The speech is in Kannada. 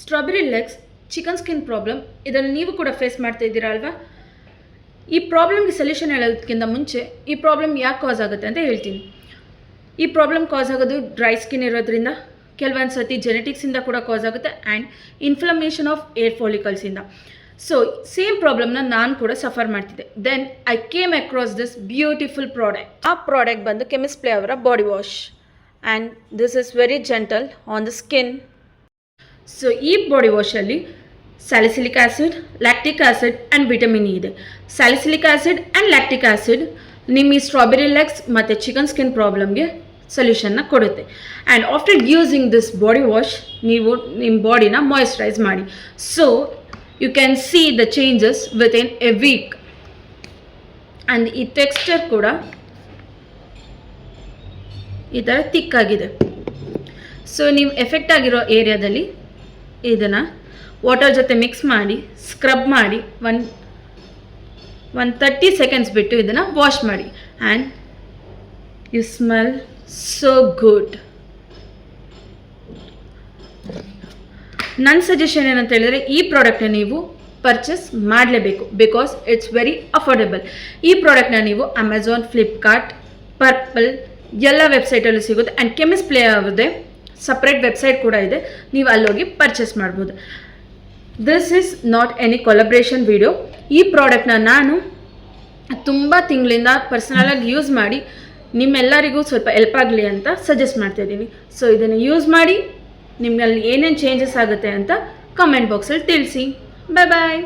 Strawberry legs, chicken skin problem, ಇದನ್ನು ನೀವು ಕೂಡ ಫೇಸ್ ಮಾಡ್ತಾ ಇದ್ದೀರಾ ಅಲ್ವಾ? ಈ ಪ್ರಾಬ್ಲಮ್ಗೆ ಸೊಲ್ಯೂಷನ್ ಹೇಳೋದಕ್ಕಿಂತ ಮುಂಚೆ ಈ ಪ್ರಾಬ್ಲಮ್ ಯಾಕೆ ಕಾಸ್ ಆಗುತ್ತೆ ಅಂತ ಹೇಳ್ತೀನಿ. ಈ ಪ್ರಾಬ್ಲಮ್ ಕಾಸ್ ಆಗೋದು ಡ್ರೈ ಸ್ಕಿನ್ ಇರೋದ್ರಿಂದ, ಕೆಲವೊಂದು ಸರ್ತಿ ಜೆನೆಟಿಕ್ಸಿಂದ ಕೂಡ ಕಾಸ್ ಆಗುತ್ತೆ, ಆ್ಯಂಡ್ ಇನ್ಫ್ಲಮೇಷನ್ ಆಫ್ ಏರ್ ಫಾಲಿಕಲ್ಸಿಂದ. ಸೊ ಸೇಮ್ ಪ್ರಾಬ್ಲಮ್ನ ನಾನು ಕೂಡ ಸಫರ್ ಮಾಡ್ತಿದ್ದೆ. Then I came across this beautiful product. ಆ ಪ್ರಾಡಕ್ಟ್ ಬಂದು ಕೆಮಿಸ್ಟ್ ಪ್ಲೇ ಅವರ body wash, and this is very gentle on the skin. So ಈ ಬಾಡಿ ವಾಶಲ್ಲಿ salicylic acid, lactic acid and vitamin E ಇದೆ. Salicylic acid and lactic acid ನಿಮ್ಮ ಈ ಸ್ಟ್ರಾಬೆರಿ ಲೆಗ್ಸ್ ಮತ್ತು ಚಿಕನ್ ಸ್ಕಿನ್ ಪ್ರಾಬ್ಲಮ್ಗೆ ಸೊಲ್ಯೂಷನ್ನ ಕೊಡುತ್ತೆ. And after using this body wash ನೀವು ನಿಮ್ಮ ಬಾಡಿನ ಮಾಯಿಶ್ಚರೈಸ್ ಮಾಡಿ. So you can see the changes within a week. And ಈ ಟೆಕ್ಸ್ಚರ್ ಕೂಡ ಈ ಥರ ತಿಕ್ಕಾಗಿದೆ. ಸೊ ನೀವು ಎಫೆಕ್ಟ್ ಆಗಿರೋ ಏರಿಯಾದಲ್ಲಿ ಇದನ್ನು ವಾಟರ್ ಜೊತೆ ಮಿಕ್ಸ್ ಮಾಡಿ ಸ್ಕ್ರಬ್ ಮಾಡಿ ಒಂದು 30 ಸೆಕೆಂಡ್ಸ್ ಬಿಟ್ಟು ಇದನ್ನು ವಾಶ್ ಮಾಡಿ. And you smell so good. ನನ್ನ ಸಜೆಷನ್ ಏನಂತ ಹೇಳಿದ್ರೆ, ಈ ಪ್ರಾಡಕ್ಟ್ನ ನೀವು ಪರ್ಚೇಸ್ ಮಾಡಲೇಬೇಕು, ಬಿಕಾಸ್ ಇಟ್ಸ್ ವೆರಿ ಅಫೋರ್ಡೆಬಲ್. ಈ ಪ್ರಾಡಕ್ಟ್ನ ನೀವು ಅಮೆಝಾನ್, ಫ್ಲಿಪ್ಕಾರ್ಟ್, ಪರ್ಪಲ್ ಎಲ್ಲ ವೆಬ್ಸೈಟಲ್ಲೂ ಸಿಗುತ್ತೆ. ಆ್ಯಂಡ್ ಕೆಮಿಸ್ಟ್ ಪ್ಲೇ ಆಗುತ್ತೆ, ಸಪ್ರೇಟ್ ವೆಬ್ಸೈಟ್ ಕೂಡ ಇದೆ, ನೀವು ಅಲ್ಲೋಗಿ ಪರ್ಚೇಸ್ ಮಾಡ್ಬೋದು. This is not any collaboration video. ಈ ಪ್ರಾಡಕ್ಟ್ನ ನಾನು ತುಂಬ ತಿಂಗಳಿಂದ ಪರ್ಸನಲಾಗಿ ಯೂಸ್ ಮಾಡಿ ನಿಮ್ಮೆಲ್ಲರಿಗೂ ಸ್ವಲ್ಪ ಹೆಲ್ಪ್ ಆಗಲಿ ಅಂತ ಸಜೆಸ್ಟ್ ಮಾಡ್ತಾಯಿದ್ದೀನಿ. ಸೊ ಇದನ್ನು ಯೂಸ್ ಮಾಡಿ ನಿಮ್ಮಲ್ಲಿ ಏನೇನು ಚೇಂಜಸ್ ಆಗುತ್ತೆ ಅಂತ ಕಮೆಂಟ್ ಬಾಕ್ಸಲ್ಲಿ ತಿಳಿಸಿ. ಬಾಯ್ ಬಾಯ್.